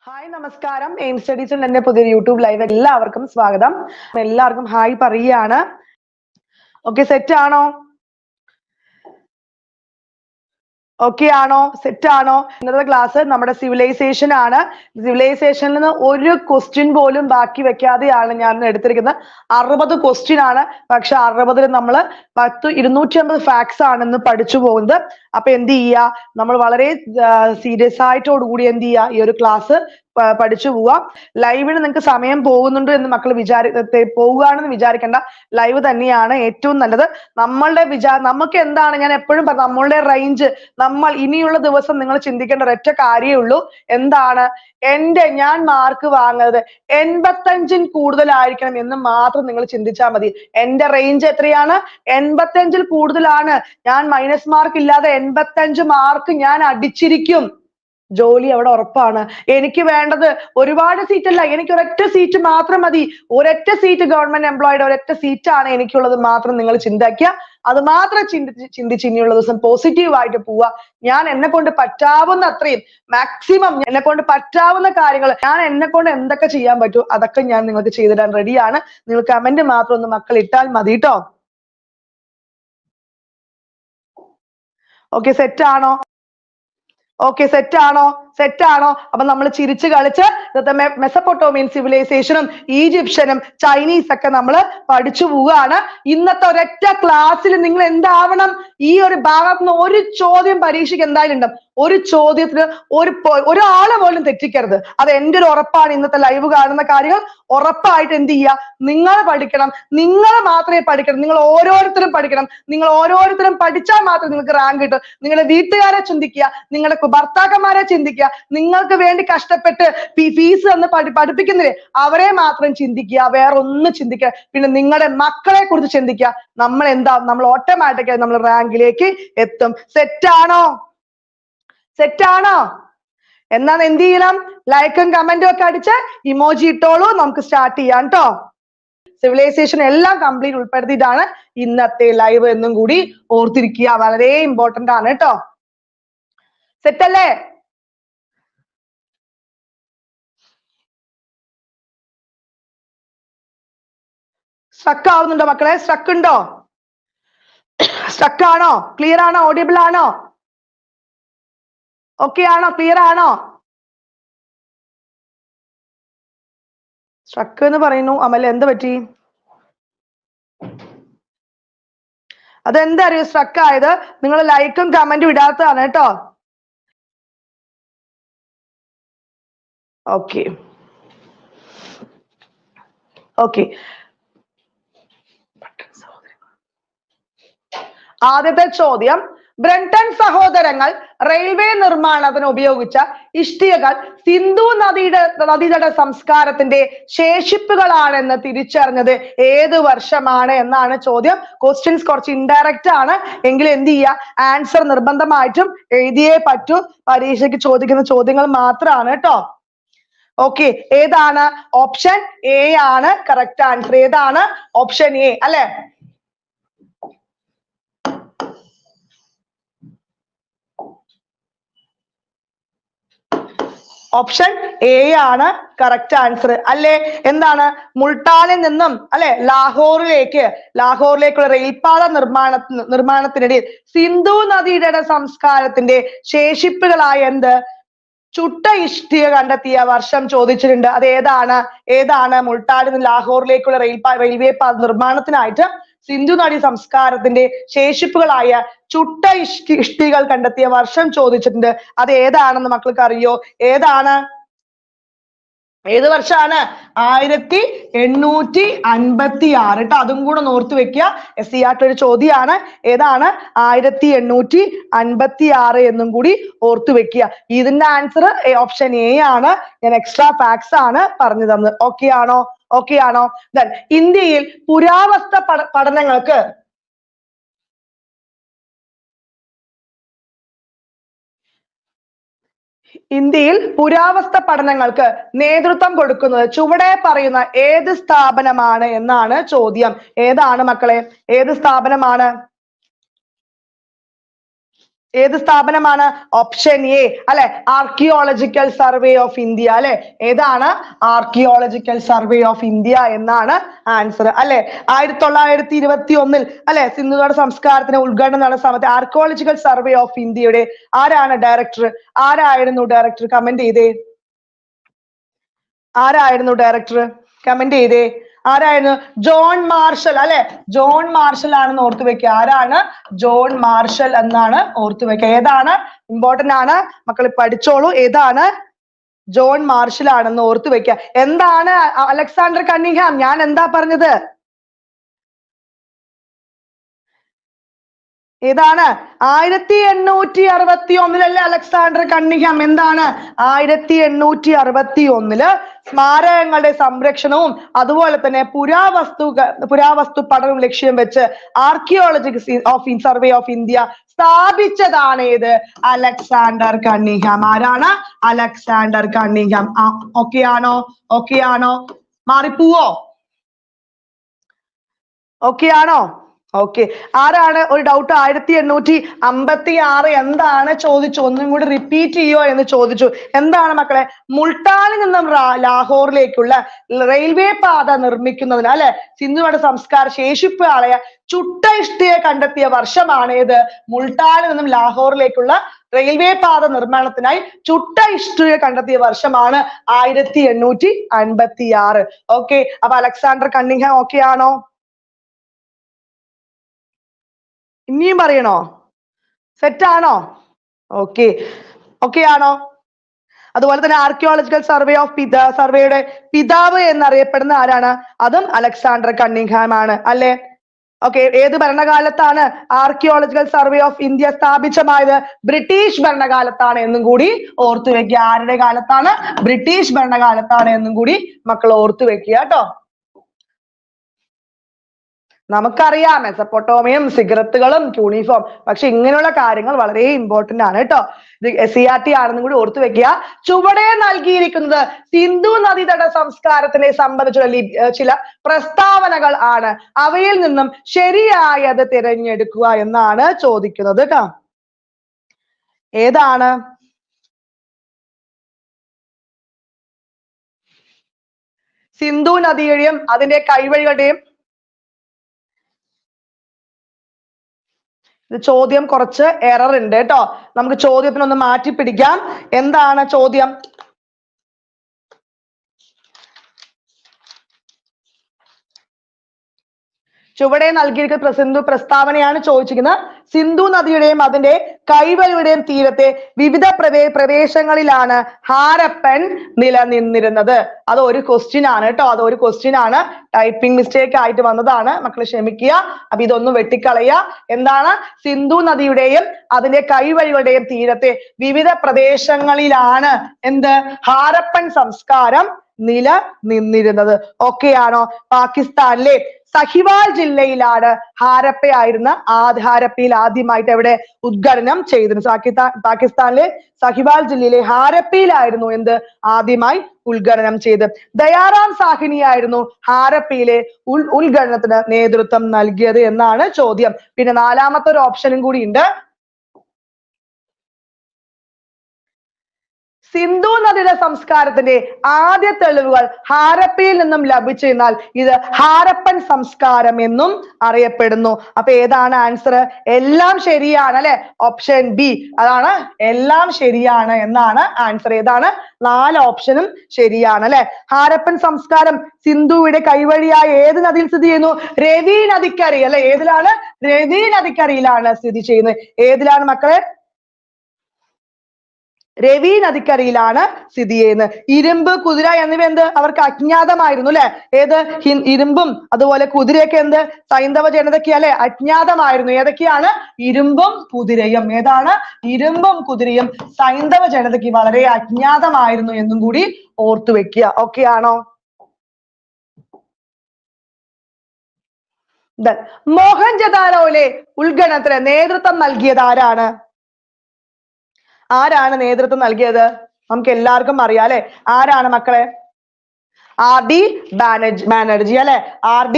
Hi നമസ്കാരം. Aim സ്റ്റഡീസിൽ എന്റെ പുതിയൊരു യൂട്യൂബ് ലൈവ് എല്ലാവർക്കും സ്വാഗതം. എല്ലാവർക്കും ഹായ് പറയുകയാണ്. ഓക്കെ, സെറ്റ് ആണോ? ഓക്കെ ആണോ? സെറ്റ് ആണോ? ഇന്നത്തെ ക്ലാസ് നമ്മുടെ സിവിലൈസേഷൻ ആണ്. സിവിലൈസേഷനിൽ നിന്ന് ഒരു ക്വസ്റ്റ്യൻ പോലും ബാക്കി വെക്കാതെയാണ് ഞാൻ എടുത്തിരിക്കുന്നത്. 60 ക്വസ്റ്റ്യൻ ആണ്. പക്ഷെ 60 നമ്മൾ 250 ഫാക്ട്സ് ആണെന്ന് പഠിച്ചു പോകുന്നത്. അപ്പൊ എന്ത് ചെയ്യുക, നമ്മൾ വളരെ സീരിയസ് ആയിട്ടോടുകൂടി എന്ത് ചെയ്യുക, ഈ ഒരു ക്ലാസ് പഠിച്ചു പോവാം. ലൈവിന് നിങ്ങൾക്ക് സമയം പോകുന്നുണ്ട് എന്ന് മക്കൾ പോവുകയാണെന്ന് വിചാരിക്കേണ്ട. ലൈവ് തന്നെയാണ് ഏറ്റവും നല്ലത്. നമുക്ക് എന്താണ്, ഞാൻ എപ്പോഴും പറഞ്ഞു, നമ്മളുടെ റേഞ്ച്, നമ്മൾ ഇനിയുള്ള ദിവസം നിങ്ങൾ ചിന്തിക്കേണ്ട ഒരൊറ്റ കാര്യമേ ഉള്ളൂ. എന്താണ്, ഞാൻ മാർക്ക് വാങ്ങുന്നത് 85 കൂടുതലായിരിക്കണം എന്ന് മാത്രം നിങ്ങൾ ചിന്തിച്ചാൽ മതി. എന്റെ റേഞ്ച് എത്രയാണ്? 85 കൂടുതലാണ്. ഞാൻ മൈനസ് മാർക്ക് ഇല്ലാതെ 85 മാർക്ക് ഞാൻ അടിച്ചിരിക്കും. ജോലി അവിടെ ഉറപ്പാണ്. എനിക്ക് വേണ്ടത് ഒരുപാട് സീറ്റ് അല്ല, എനിക്ക് ഒരൊറ്റ സീറ്റ് മാത്രം മതി. ഒരൊറ്റ സീറ്റ് ഗവൺമെന്റ് എംപ്ലോയിയുടെ ഒരൊറ്റ സീറ്റാണ് എനിക്കുള്ളത് മാത്രം നിങ്ങൾ ചിന്തിക്കുക. അത് മാത്രം ചിന്തിച്ച് ഇനിയുള്ള ദിവസം പോസിറ്റീവ് ആയിട്ട് പോവുക. ഞാൻ എന്നെ കൊണ്ട് പറ്റാവുന്ന അത്രയും മാക്സിമം എന്നെ കൊണ്ട് പറ്റാവുന്ന കാര്യങ്ങൾ, ഞാൻ എന്നെ കൊണ്ട് എന്തൊക്കെ ചെയ്യാൻ പറ്റൂ അതൊക്കെ ഞാൻ നിങ്ങൾക്ക് ചെയ്തിടാൻ റെഡിയാണ്. നിങ്ങൾ കമന്റ് മാത്രം ഒന്ന് മക്കൾ ഇട്ടാൽ മതി കേട്ടോ. ഓക്കെ, സെറ്റ് ആണോ? ഓക്കെ, സെറ്റ് ആണോ? സെറ്റ് ആണോ? അപ്പൊ നമ്മൾ ചിരിച്ച് കളിച്ച് മെസപ്പൊട്ടോമിയൻ സിവിലൈസേഷനും ഈജിപ്ഷ്യനും ചൈനീസ് ഒക്കെ നമ്മൾ പഠിച്ചു പോവുകയാണ്. ഇന്നത്തെ ഒരൊറ്റ ക്ലാസ്സിൽ നിങ്ങൾ എന്താവണം, ഈ ഒരു ഭാഗത്ത് നിന്ന് ഒരു ചോദ്യം പരീക്ഷയ്ക്ക് എന്തായാലും ഉണ്ടാവും. ഒരു ചോദ്യത്തിന് ഒരാളെ പോലും തെറ്റിക്കരുത്. അത് എൻ്റെ ഒരു ഉറപ്പാണ്. ഇന്നത്തെ ലൈവ് കാണുന്ന കാര്യങ്ങൾ ഉറപ്പായിട്ട് എന്ത് ചെയ്യുക, നിങ്ങൾ പഠിക്കണം. നിങ്ങൾ മാത്രമേ പഠിക്കണം. നിങ്ങൾ ഓരോരുത്തരും പഠിക്കണം. നിങ്ങൾ ഓരോരുത്തരും പഠിച്ചാൽ മാത്രമേ നിങ്ങൾക്ക് റാങ്ക് കിട്ടും. നിങ്ങളുടെ വീട്ടുകാരെ ചിന്തിക്കുക, നിങ്ങളുടെ ഭർത്താക്കന്മാരെ ചിന്തിക്കുക, നിങ്ങൾക്ക് വേണ്ടി കഷ്ടപ്പെട്ട് ഫീസ് തന്ന് പഠിപ്പിക്കുന്നില്ലേ അവരെ മാത്രം ചിന്തിക്കുക, വേറെ ഒന്നും ചിന്തിക്കുക. പിന്നെ നിങ്ങളുടെ മക്കളെ കുറിച്ച് ചിന്തിക്കുക. നമ്മൾ ഓട്ടോമാറ്റിക്കായി നമ്മൾ റാങ്കിലേക്ക് എത്തും. സെറ്റാണോ? സെറ്റാണോ? എന്നാൽ എന്ത് ചെയ്യണം, ലൈക്കും കമന്റും ഒക്കെ അടിച്ച് ഇമോജി ഇട്ടോളൂ. നമുക്ക് സ്റ്റാർട്ട് ചെയ്യാം കേട്ടോ. സിവിലൈസേഷൻ എല്ലാം കംപ്ലീറ്റ് ഉൾപ്പെടുത്തിയിട്ടാണ് ഇന്നത്തെ ലൈവ് എന്നും കൂടി ഓർത്തിരിക്കുക. വളരെ ഇമ്പോർട്ടന്റ് ആണ് കേട്ടോ. സെറ്റ് അല്ലേ? സ്ട്രക്ക് ആവുന്നുണ്ടോ മക്കളെ? സ്ട്രക്ക് ഉണ്ടോ? സ്ട്രക്ക് ആണോ? ക്ലിയർ ആണോ? ഓഡിയബിൾ ആണോ? ഓക്കെ ആണോ? ക്ലിയർ ആണോ? സ്ട്രക്ക് എന്ന് പറയുന്നു. അമൽ, എന്ത് പറ്റി? അതെന്താ അറിയോ സ്ട്രക്ക് ആയത്? നിങ്ങൾ ലൈക്കും കമന്റും ഇടാത്തതാണ് കേട്ടോ. ഓക്കെ ഓക്കെ, ആദ്യത്തെ ചോദ്യം, ബ്രണ്ടൻ സഹോദരങ്ങൾ റെയിൽവേ നിർമ്മാണത്തിന് ഉപയോഗിച്ച ഇഷ്ടികകൾ സിന്ധു നദീതട സംസ്കാരത്തിന്റെ ശേഷിപ്പുകളാണെന്ന് തിരിച്ചറിഞ്ഞത് ഏത് വർഷമാണ് എന്നാണ് ചോദ്യം. ക്വസ്റ്റ്യൻസ് കുറച്ച് ഇൻഡയറക്റ്റ് ആണ്, എങ്കിലും എന്ത് ചെയ്യുക, ആൻസർ നിർബന്ധമായിട്ടും എഴുതിയേ പറ്റൂ. പരീക്ഷയ്ക്ക് ചോദിക്കുന്ന ചോദ്യങ്ങൾ മാത്രമാണ് കേട്ടോ. ഓക്കെ, ഏതാണ്? ഓപ്ഷൻ എ ആണ് കറക്റ്റ് ആൻസർ. ഏതാണ്? ഓപ്ഷൻ എ അല്ലെ? ഓപ്ഷൻ എ ആണ് കറക്റ്റ് ആൻസർ അല്ലേ? എന്താണ്, മുൾട്ടാനിൽ നിന്നും അല്ലെ ലാഹോറിലേക്കുള്ള റെയിൽപാത നിർമ്മാണത്തിനിടയിൽ സിന്ധു നദീതട സംസ്കാരത്തിന്റെ ശേഷിപ്പുകളായ ചുട്ട ഇഷ്ടിക കണ്ടെത്തിയ വർഷം ചോദിച്ചിട്ടുണ്ട്. അത് ഏതാണ്? മുൾട്ടാനിൽ നിന്ന് ലാഹോറിലേക്കുള്ള റെയിൽവേ പാത നിർമ്മാണത്തിനായിട്ട് സിന്ധു നദീ സംസ്കാരത്തിന്റെ ശേഷിപ്പുകളായ ചുട്ട ഇഷ്ടികൾ കണ്ടെത്തിയ വർഷം ചോദിച്ചിട്ടുണ്ട്. അത് ഏതാണെന്ന് മക്കൾക്ക് അറിയോ? ഏത് വർഷമാണ്? 1856 കേട്ടോ. അതും കൂടെ ഓർത്ത് വെക്കുക. SCERT ഒരു ചോദ്യമാണ്. ഏതാണ്? 1856 എന്നും കൂടി ഓർത്തു വെക്കുക. ഇതിന്റെ ആൻസർ ഓപ്ഷൻ എ ആണ്. ഞാൻ എക്സ്ട്രാ ഫാക്ട്സ് ആണ് പറഞ്ഞു തന്നത്. ഓക്കെ ആണോ? ഓക്കെ ആണോ? ഇന്ത്യയിൽ പുരാവസ്തു പഠനങ്ങൾക്ക് നേതൃത്വം കൊടുക്കുന്നത് ചുവടെ പറയുന്ന ഏത് സ്ഥാപനമാണ് എന്നാണ് ചോദ്യം. ഏതാണ് മക്കളെ? ഏത് സ്ഥാപനമാണ്? ഏത് സ്ഥാപനമാണ്? ഓപ്ഷൻ എ അല്ലെ, ആർക്കിയോളജിക്കൽ സർവേ ഓഫ് ഇന്ത്യ അല്ലെ. ഏതാണ്? ആർക്കിയോളജിക്കൽ സർവേ ഓഫ് ഇന്ത്യ എന്നാണ് ആൻസർ അല്ലെ. 1921 അല്ലെ സിന്ധുഘട്ട സംസ്കാരത്തിന് ഉദ്ഘാടനം നടന്ന സമയത്ത് ആർക്കിയോളജിക്കൽ സർവേ ഓഫ് ഇന്ത്യയുടെ ആരാണ് ഡയറക്ടർ? ആരായിരുന്നു ഡയറക്ടർ? കമന്റ് ചെയ്തേ. ആരായിരുന്നു ഡയറക്ടർ? കമന്റ് ചെയ്തേ. ആരായിരുന്നു? ജോൺ മാർഷൽ അല്ലെ. ജോൺ മാർഷൽ ആണെന്ന് ഓർത്തു വെക്കുക. ആരാണ്? ജോൺ മാർഷൽ എന്നാണ് ഓർത്തു വെക്കുക. ഏതാണ്? ഇമ്പോർട്ടന്റ് ആണ് മക്കൾ, പഠിച്ചോളൂ. ഏതാണ്? ജോൺ മാർഷൽ ആണെന്ന് ഓർത്തു വെക്കുക. എന്താണ് അലക്സാണ്ടർ കണ്ണിങ്ഹാം? ഞാൻ എന്താ പറഞ്ഞത്? ഏതാണ്? 1861 അലക്സാണ്ടർ കണ്ണിങ്ഹാം എന്താണ്? 1861 സ്മാരകങ്ങളുടെ സംരക്ഷണവും അതുപോലെ തന്നെ പുരാവസ്തു പഠനവും ലക്ഷ്യം വെച്ച് ആർക്കിയോളജി സർവേ ഓഫ് ഇന്ത്യ സ്ഥാപിച്ചതാണ് ഏത്? Alexander Cunningham. ആരാണ്? Alexander Cunningham. ഓക്കെ ആണോ? ഓക്കെ ആണോ? മാറിപ്പോവോ? ഓക്കെ ആണോ? ഓക്കെ. ആരാണ്? ഒരു ഡൗട്ട്. 1856 എന്താണ് ചോദിച്ചു? ഒന്നും കൂടി റിപ്പീറ്റ് ചെയ്യോ എന്ന് ചോദിച്ചു. എന്താണ് മക്കളെ? മുൾട്ടാനിൽ നിന്നും ലാഹോറിലേക്കുള്ള റെയിൽവേ പാത നിർമ്മിക്കുന്നതിന് അല്ലെ സിന്ധുഘട്ട സംസ്കാര ശേഷിപ്പ് ആളയ ചുട്ട ഇഷ്ടിയെ കണ്ടെത്തിയ വർഷമാണ് ഏത്? മുൾട്ടാനിൽ നിന്നും ലാഹോറിലേക്കുള്ള റെയിൽവേ പാത നിർമ്മാണത്തിനായി ചുട്ട ഇഷ്ടിയെ കണ്ടെത്തിയ വർഷമാണ് 1856. ഓക്കെ. അപ്പൊ അലക്സാണ്ടർ കണ്ണിങ്ഹാം ഓക്കെ ആണോ? ഇനിയും പറയണോ? സെറ്റ് ആണോ? ഓക്കെ. ഓക്കെ ആണോ? അതുപോലെ തന്നെ ആർക്കിയോളജിക്കൽ സർവേയുടെ പിതാവ് എന്നറിയപ്പെടുന്ന ആരാണ്? അതും അലക്സാണ്ടർ കണ്ണിങ്ഹാം ആണ് അല്ലെ. ഓക്കെ. ഏത് ഭരണകാലത്താണ് ആർക്കിയോളജിക്കൽ സർവേ ഓഫ് ഇന്ത്യ സ്ഥാപിതമായത്? ബ്രിട്ടീഷ് ഭരണകാലത്താണ് എന്നും കൂടി ഓർത്തു വെക്കുക. ആരുടെ കാലത്താണ്? ബ്രിട്ടീഷ് ഭരണകാലത്താണ് എന്നും കൂടി മക്കൾ ഓർത്തു വെക്കുക കേട്ടോ. നമുക്കറിയാം മെസപ്പൊട്ടോമിയം, സിഗരറ്റുകളും യൂണിഫോം, പക്ഷെ ഇങ്ങനെയുള്ള കാര്യങ്ങൾ വളരെ ഇമ്പോർട്ടന്റ് ആണ് കേട്ടോ. ഇത് SCERT ആണെന്നും കൂടി ഓർത്തു വെക്കുക. ചുവടെ നൽകിയിരിക്കുന്നത് സിന്ധു നദീതട സംസ്കാരത്തിനെ സംബന്ധിച്ചുള്ള ചില പ്രസ്താവനകൾ ആണ്. അവയിൽ നിന്നും ശരിയായത് തിരഞ്ഞെടുക്കുക എന്നാണ് ചോദിക്കുന്നത് കേട്ടോ. ഏതാണ്? സിന്ധു നദിയുടെയും അതിന്റെ കൈവഴികളുടെയും ഇത് ചോദ്യം കുറച്ച് എറർ ഉണ്ട് കേട്ടോ. നമുക്ക് ചോദ്യത്തിനൊന്ന് മാറ്റി പിടിക്കാം. എന്താണ് ചോദ്യം? ചുവടെ നൽകിയിരിക്കുന്ന സിന്ധു പ്രസ്താവനയാണ് ചോദിച്ചിരിക്കുന്നത്. സിന്ധു നദിയുടെയും അതിന്റെ കൈവഴിയുടെയും തീരത്തെ വിവിധ പ്രദേശങ്ങളിലാണ് ഹാരപ്പൻ നിലനിന്നിരുന്നത്. അത് ഒരു ക്വസ്റ്റ്യൻ ആണ് കേട്ടോ. അത് ഒരു ക്വസ്റ്റ്യൻ ആണ്. ടൈപ്പിംഗ് മിസ്റ്റേക്ക് ആയിട്ട് വന്നതാണ്. മക്കൾ ക്ഷമിക്കുക. അപ്പൊ ഇതൊന്നും വെട്ടിക്കളയുക. എന്താണ്? സിന്ധു നദിയുടെയും അതിന്റെ കൈവഴികളുടെയും തീരത്തെ വിവിധ പ്രദേശങ്ങളിലാണ് എന്ത്? ഹാരപ്പൻ സംസ്കാരം നിലനിന്നിരുന്നത്. ഓക്കെ ആണോ? പാകിസ്ഥാനിലെ സഹിവാൽ ജില്ലയിലാണ് ഹാരപ്പയിൽ ആദ്യമായിട്ട് എവിടെ ഉദ്ഘാടനം ചെയ്തത്? പാകിസ്ഥാനിലെ സഹിവാൽ ജില്ലയിലെ ഹാരപ്പയിലായിരുന്നു എന്ത് ആദ്യമായി ഉദ്ഘാടനം ചെയ്തത്. ദയാറാം സാഹിനി ആയിരുന്നു ഹാരപ്പയിലെ ഉദ്ഘാടനത്തിന് നേതൃത്വം നൽകിയത് എന്നാണ് ചോദ്യം. പിന്നെ നാലാമത്തെ ഒരു ഓപ്ഷനും കൂടി ഉണ്ട്. സിന്ധു നദിയുടെ സംസ്കാരത്തിന്റെ ആദ്യ തെളിവുകൾ ഹാരപ്പയിൽ നിന്നും ലഭിച്ചതിനാൽ ഇത് ഹാരപ്പൻ സംസ്കാരം എന്നും അറിയപ്പെടുന്നു. അപ്പൊ ഏതാണ് ആൻസർ? എല്ലാം ശരിയാണ് അല്ലെ. ഓപ്ഷൻ ബി അതാണ് എല്ലാം ശരിയാണ് എന്നാണ് ആൻസർ. ഏതാണ്? 4 ഓപ്ഷനും ശരിയാണ് അല്ലെ. ഹാരപ്പൻ സംസ്കാരം സിന്ധുവിന്റെ കൈവഴിയായ ഏത് നദിയിൽ സ്ഥിതി ചെയ്യുന്നു? രവി നദിക്കരയിൽ അല്ലെ. ഏതിലാണ്? രവി നദിക്കരയിലാണ് സ്ഥിതി ചെയ്യുന്നത്. ഏതിലാണ് മക്കളെ? രവി നദിക്കരയിലാണ് സ്ഥിതി ചെയ്യുന്നത്. ഇരുമ്പ്, കുതിര എന്നിവ എന്ത്? അവർക്ക് അജ്ഞാതമായിരുന്നു അല്ലെ. ഏത്? ഇരുമ്പും അതുപോലെ കുതിരയൊക്കെ എന്ത്? സൈന്ധവ ജനതയ്ക്ക് അല്ലെ അജ്ഞാതമായിരുന്നു. ഏതൊക്കെയാണ്? ഇരുമ്പും കുതിരയും. ഏതാണ്? ഇരുമ്പും കുതിരയും സൈന്ധവ ജനതയ്ക്ക് വളരെ അജ്ഞാതമായിരുന്നു എന്നും കൂടി ഓർത്തു വെക്കുക. ഓക്കെ ആണോ? മോഹൻജദാരോയിലെ ഉദ്ഘാടനത്തിന് നേതൃത്വം നൽകിയത് ആരാണ്? ആരാണ് നേതൃത്വം നൽകിയത്? നമുക്ക് എല്ലാവർക്കും അറിയാം അല്ലെ. ആരാണ് മക്കളെ? RD ബാനർജി അല്ലെ. RD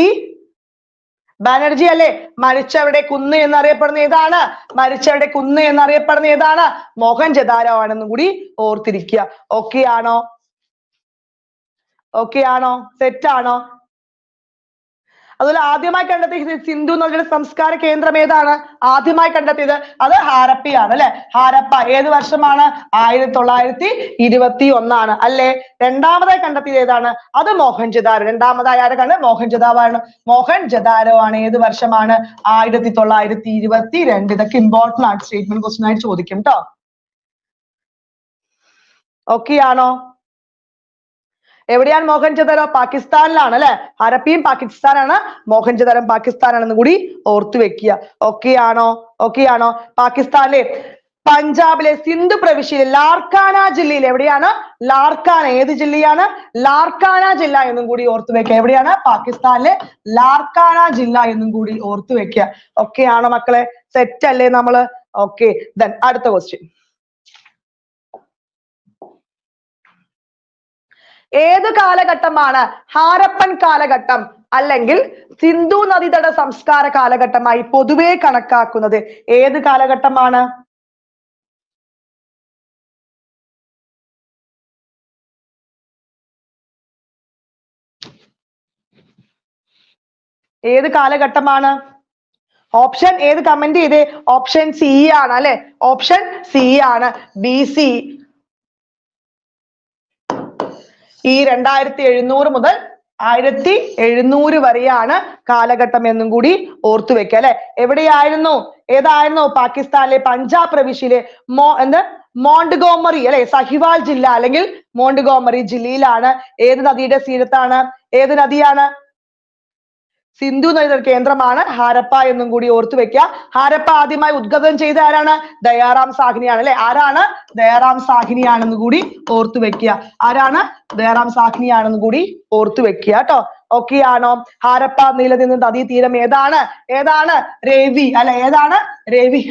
ബാനർജി അല്ലേ? മരിച്ചവരുടെ കുന്ന് എന്നറിയപ്പെടുന്ന ഏതാണ്? മരിച്ചവരുടെ കുന്ന് എന്നറിയപ്പെടുന്ന ഏതാണ്? മോഹൻജദാരോ ആണെന്നും കൂടി ഓർത്തിരിക്കുക. ഓക്കെ ആണോ? ഓക്കെ ആണോ? സെറ്റ് ആണോ? അതുപോലെ ആദ്യമായി കണ്ടെത്തിയ സിന്ധു നദിയുടെ സംസ്കാര കേന്ദ്രം ഏതാണ്? ആദ്യമായി കണ്ടെത്തിയത് അത് ഹാരപ്പയാണ് അല്ലെ? ഹാരപ്പ ഏത് വർഷമാണ്? 1921 അല്ലെ? രണ്ടാമതായി കണ്ടെത്തിയത് ഏതാണ്? അത് മോഹൻജദാരോ. രണ്ടാമതായി ആരൊക്കെയാണ്? മോഹൻജദാരോ ആണ്. ഏത് വർഷമാണ്? 1922. ഇതൊക്കെ ഇമ്പോർട്ടന്റ് ആയിട്ട് സ്റ്റേറ്റ്മെന്റ് ക്വസ്റ്റ്യൻ ആയിട്ട് ചോദിക്കും ട്ടോ. ഓക്കെ ആണോ? എവിടെയാണ് മോഹൻജദാരോ? പാകിസ്ഥാനിലാണ് അല്ലെ? ഹരപ്പയും പാകിസ്ഥാനാണ്, മോഹൻജദാരം പാകിസ്ഥാനാണെന്ന് കൂടി ഓർത്തു വെക്കുക. ഓക്കെ ആണോ? ഓക്കെ ആണോ? പാകിസ്ഥാനിലെ പഞ്ചാബിലെ സിന്ധു പ്രവിശ്യയിലെ ലാർക്കാന ജില്ലയിൽ എവിടെയാണ്? ലാർക്കാന ഏത് ജില്ലയാണ്? ലാർക്കാന ജില്ല എന്നും കൂടി ഓർത്തു വെക്കുക. എവിടെയാണ്? പാകിസ്ഥാനിലെ ലാർക്കാന ജില്ല എന്നും കൂടി ഓർത്തു വെക്കുക. ഓക്കെ ആണോ മക്കളെ? സെറ്റ് അല്ലേ നമ്മള്? ഓക്കെ. ദെൻ അടുത്ത ക്വസ്റ്റ്യൻ. ഏത് കാലഘട്ടമാണ് ഹാരപ്പൻ കാലഘട്ടം അല്ലെങ്കിൽ സിന്ധു നദീതട സംസ്കാര കാലഘട്ടമായി പൊതുവെ കണക്കാക്കുന്നത്? ഏത് കാലഘട്ടമാണ്? ഏത് കാലഘട്ടമാണ്? ഓപ്ഷൻ ഏത്? കമന്റ് ചെയ്തേ. ഓപ്ഷൻ സി ആണ് അല്ലെ? ഓപ്ഷൻ സി ആണ്. BC ഈ 2700 മുതൽ 1700 വരെയാണ് കാലഘട്ടം എന്നും കൂടി ഓർത്തു വെക്കുക അല്ലെ? എവിടെയായിരുന്നു? ഏതായിരുന്നു? പാകിസ്ഥാനിലെ പഞ്ചാബ് പ്രവിശ്യയിലെ മോണ്ട്ഗോമറി അല്ലെ? സഹിവാൾ ജില്ല അല്ലെങ്കിൽ മോണ്ട്ഗോമറി ജില്ലയിലാണ്. ഏത് നദിയുടെ തീരത്താണ്? ഏത് നദിയാണ്? സിന്ധു നദിയുടെ കേന്ദ്രമാണ് ഹാരപ്പ എന്നും കൂടി ഓർത്തു വെക്കുക. ഹാരപ്പ ആദ്യമായി ഉദ്ഘാടനം ചെയ്ത ആരാണ്? ദയാറാം സാഹ്നിയാണ് അല്ലെ? ആരാണ്? ദയാറാം സാഹ്നിയാണെന്ന് കൂടി ഓർത്തു വെക്കുക. ആരാണ്? ദയാറാം സാഹ്നിയാണെന്ന് കൂടി ഓർത്തു വെക്കുക കേട്ടോ. ഓക്കെ ആണോ? ഹാരപ്പ നിലനിന്ന നദീ തീരം ഏതാണ്? ഏതാണ്? രവി അല്ലെ? ഏതാണ്? രവി.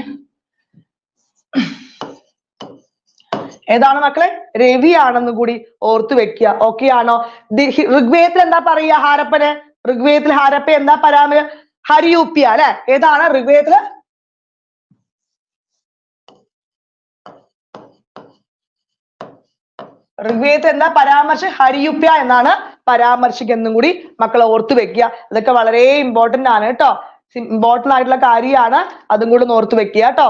ഏതാണ് മക്കളെ? രവി ആണെന്ന് കൂടി ഓർത്തു വെക്കുക. ഓക്കെ ആണോ? ഋഗ്വേദത്തിൽ എന്താ പറയുക ഹാരപ്പന്? ഋഗ്വേദത്തിൽ ഹാരപ്പ എന്താ പരാമർശം? ഹരിയൂപ്യ അല്ലെ? ഏതാണ് ഋഗ്വേദത്തില്? ഋഗ്വേദത്തിൽ എന്താ പരാമർശം? ഹരിയൂപ്യ എന്നാണ് പരാമർശിക്കെന്നും കൂടി മക്കളെ ഓർത്തു വെക്കുക. ഇതൊക്കെ വളരെ ഇമ്പോർട്ടന്റ് ആണ് കേട്ടോ. ഇമ്പോർട്ടന്റ് ആയിട്ടുള്ള കാര്യമാണ്. അതും കൂടി ഒന്ന് ഓർത്തു വെക്കുക കേട്ടോ.